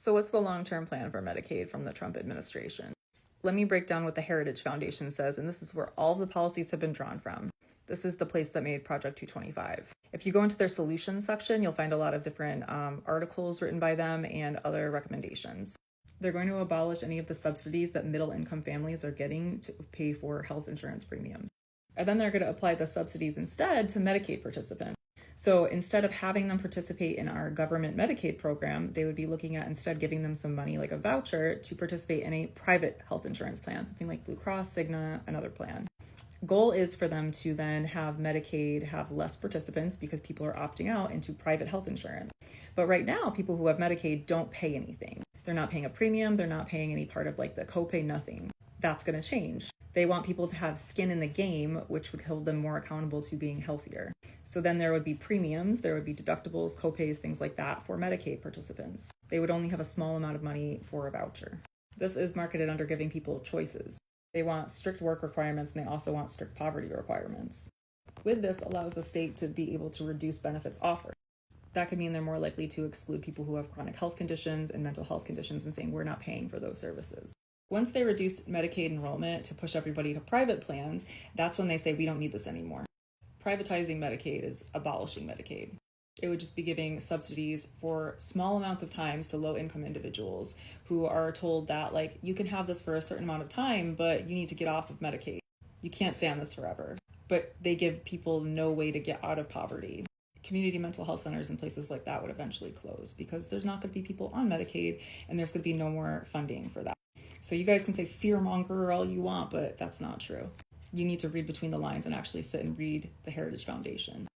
So what's the long-term plan for Medicaid from the Trump administration? Let me break down what the Heritage Foundation says, and this is where all of the policies have been drawn from. This is the place that made Project 225. If you go into their solutions section, you'll find a lot of different articles written by them and other recommendations. They're going to abolish any of the subsidies that middle-income families are getting to pay for health insurance premiums. And then they're going to apply the subsidies instead to Medicaid participants. So instead of having them participate in our government Medicaid program, they would be looking at instead giving them some money like a voucher to participate in a private health insurance plan, something like Blue Cross, Cigna, another plan. Goal is for them to then have Medicaid have less participants because people are opting out into private health insurance. But right now, people who have Medicaid don't pay anything. They're not paying a premium. They're not paying any part of like the copay, nothing. That's going to change. They want people to have skin in the game, which would hold them more accountable to being healthier. So then there would be premiums, there would be deductibles, copays, things like that for Medicaid participants. They would only have a small amount of money for a voucher. This is marketed under giving people choices. They want strict work requirements and they also want strict poverty requirements. With this allows the state to be able to reduce benefits offered. That could mean they're more likely to exclude people who have chronic health conditions and mental health conditions and saying we're not paying for those services. Once they reduce Medicaid enrollment to push everybody to private plans, that's when they say we don't need this anymore. Privatizing Medicaid is abolishing Medicaid. It would just be giving subsidies for small amounts of times to low-income individuals who are told that, like, you can have this for a certain amount of time, but you need to get off of Medicaid. You can't stay on this forever. But they give people no way to get out of poverty. Community mental health centers and places like that would eventually close because there's not going to be people on Medicaid and there's going to be no more funding for that. So you guys can say fearmonger all you want, but that's not true. You need to read between the lines and actually sit and read the Heritage Foundation.